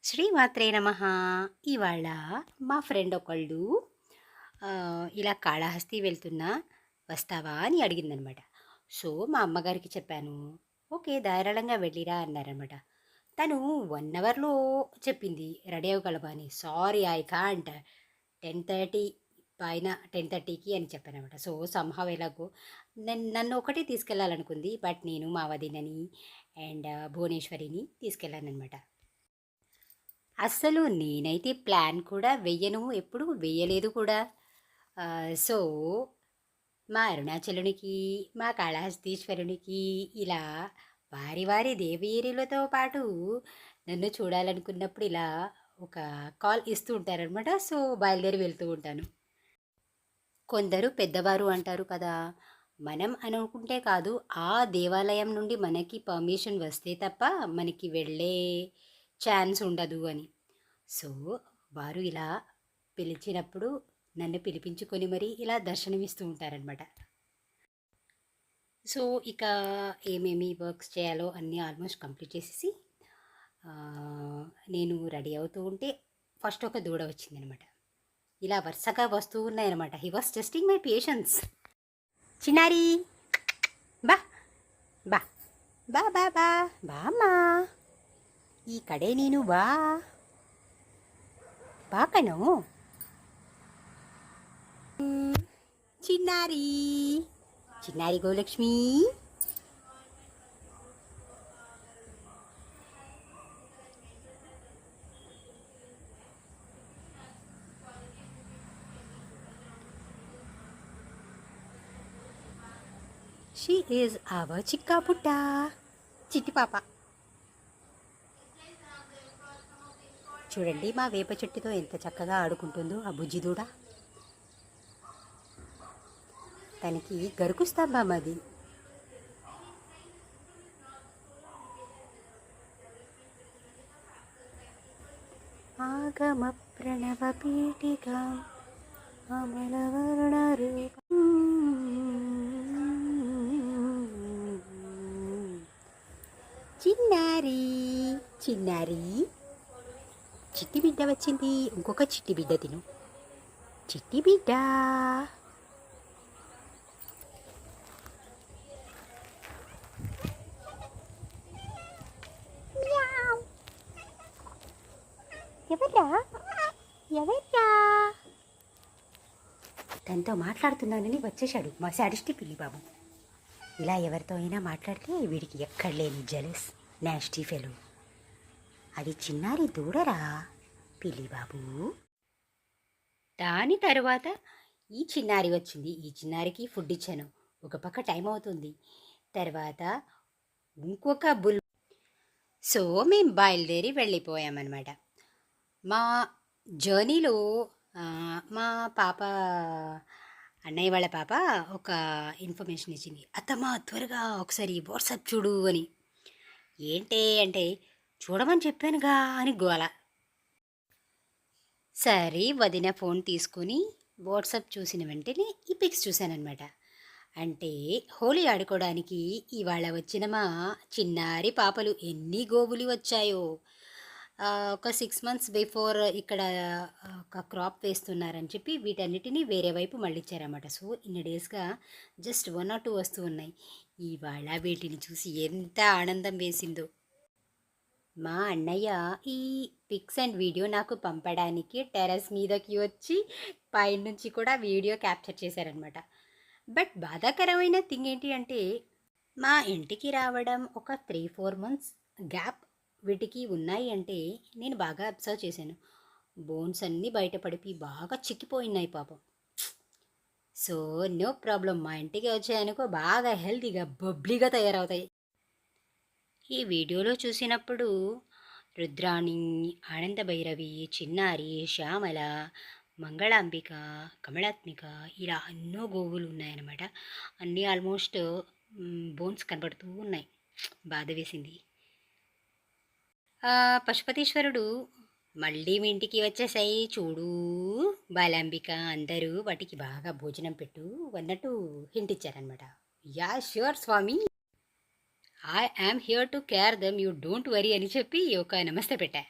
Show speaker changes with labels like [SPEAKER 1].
[SPEAKER 1] శ్రీమాత్రే నమః. ఇవాళ మా ఫ్రెండ్ ఒకళ్ళు ఇలా కాళహస్తి వెళ్తున్నా వస్తావా అని అడిగిందనమాట. సో మా అమ్మగారికి చెప్పాను. ఓకే, ధారాళంగా వెళ్ళిరా అన్నారనమాట. తను 1 అవర్‌లో చెప్పింది రెడీ అవ్వగలవా అని. సారీ ఐ కాంట్ 10:30 పైన 10:30కి అని చెప్పాననమాట. సో సమ్‌హౌ ఎలాగో నన్ను ఒకటే తీసుకెళ్ళాలనుకుంది. బట్ నేను మా వదినని అండ్ భువనేశ్వరిని తీసుకెళ్ళాననమాట. అస్సలు నేనైతే ప్లాన్ కూడా వెయ్యను. ఎప్పుడు వెయ్యలేదు కూడా. సో, మా అరుణాచలునికి, మా కాళహస్తీశ్వరునికి ఇలా వారి వారి దేవేరులతో పాటు నన్ను చూడాలనుకున్నప్పుడు ఇలా ఒక కాల్ ఇస్తూ ఉంటారనమాట. సో, బయలుదేరి వెళ్తూ ఉంటాను. కొందరు పెద్దవారు అంటారు కదా! మనం అనుకుంటే కాదు, ఆ దేవాలయం నుండి మనకి పర్మిషన్ వస్తే తప్ప మనకి వెళ్ళే ఛాన్స్ ఉండదు అని. సో, వారు ఇలా పిలిచినప్పుడు నన్ను పిలిపించుకొని మరీ ఇలా దర్శనమిస్తూ ఉంటారనమాట. సో, ఇక ఏమేమి వర్క్స్ చేయాలో అన్నీ ఆల్మోస్ట్ కంప్లీట్ చేసేసి నేను రెడీ అవుతూ ఉంటే ఫస్ట్ ఒక దూడ వచ్చిందనమాట. ఇలా వరుసగా వస్తూ ఉన్నాయన్నమాట. He was testing my patience. చిన్నారి బా బా బా బా బా బామ్మా, ఈ కడే ನೀನು ಬಾ ಬಾ ಕಣೋ చిన్నారి చిన్నారి గోలక్ష్మి. షీ ఈజ్ అవర్ చిక్కా పుట్ట చిట్టి పాప. చూడండి మా వేప చెట్టుతో ఎంత చక్కగా ఆడుకుంటుందో ఆ బుజ్జి దూడ. తనకి గరుకు స్తంభం అది. ఆగమ ప్రణవ పీఠిక అమలవర్ణ చిన్నారి చిన్నారి. చిట్టి బిడ్డ వచ్చింది. ఇంకొక చిట్టి బిడ్డ తిను. చిట్టి బిడ్డ. ఎవర్రా ఎవర్రా తనతో మాట్లాడుతున్నానని వచ్చేశాడు మా శాడిస్టి పిల్లి బాబు. ఇలా ఎవరితో అయినా మాట్లాడితే వీడికి ఎక్కడ లేని జలస్ నాస్టీ ఫెలో. అది చిన్నారి దూడరా పిల్లి బాబు. దాని తరువాత ఈ చిన్నారి వచ్చింది. ఈ చిన్నారికి ఫుడ్ ఇచ్చాను. ఒక పక్క టైం అవుతుంది. తర్వాత ఇంకొక బుల్. సో మేము బయలుదేరి వెళ్ళిపోయామన్నమాట. మా జర్నీలో మా పాప, అన్నయ్య వాళ్ళ పాప ఒక ఇన్ఫర్మేషన్ ఇచ్చింది. అత్తమ్మ త్వరగా ఒకసారి వాట్సాప్ చూడు అని. ఏంటే అంటే చూడమని చెప్పానుగా అని గోల. సరే వదిన ఫోన్ తీసుకొని వాట్సాప్ చూసిన వెంటనే ఈ పిక్స్ చూశానమాట. అంటే హోలీ ఆడుకోవడానికి ఇవాళ వచ్చిన మా చిన్నారి పాపలు ఎన్ని గోవులు వచ్చాయో. ఒక 6 మంత్స్ బిఫోర్ ఇక్కడ ఒక క్రాప్ వేస్తున్నారని చెప్పి వీటన్నిటిని వేరే వైపు మళ్ళించారన్నమాట. సో ఇన్ని డేస్గా జస్ట్ 1 or 2 వస్తూ ఉన్నాయి. ఇవాళ వీటిని చూసి ఎంత ఆనందం వేసిందో. మా అన్నయ్య ఈ పిక్స్ అండ్ వీడియో నాకు పంపడానికి టెర్రస్ మీదకి వచ్చి పైనుంచి కూడా వీడియో క్యాప్చర్ చేశారనమాట. బట్ బాధాకరమైన థింగ్ ఏంటి అంటే మా ఇంటికి రావడం ఒక 3-4 మంత్స్ గ్యాప్ వీటికి ఉన్నాయి అంటే నేను బాగా అబ్జర్వ్ చేశాను. బోన్స్ అన్నీ బయటపడిపి బాగా చిక్కిపోయినాయి పాపం. సో నో ప్రాబ్లం, మా ఇంటికి వచ్చాయనుకో బాగా హెల్తీగా బొబ్లీగా తయారవుతాయి. ఈ వీడియోలో చూసినప్పుడు రుద్రాణి, ఆనంద భైరవి, చిన్నారి, శ్యామల, మంగళాంబిక, కమలాత్మిక ఇలా ఎన్నో గోవులు ఉన్నాయన్నమాట. అన్నీ ఆల్మోస్ట్ బోన్స్ కనబడుతూ ఉన్నాయి. బాధ వేసింది. పశుపతీశ్వరుడు మళ్ళీ మీ ఇంటికి వచ్చేసాయి చూడు బాలాంబిక, అందరూ వాటికి బాగా భోజనం పెట్టు అన్నట్టు హింట్ ఇచ్చారనమాట. యా ష్యూర్ స్వామి, I am here to care them, you don't worry అని చెప్పి ఒక నమస్తే పెట్టా.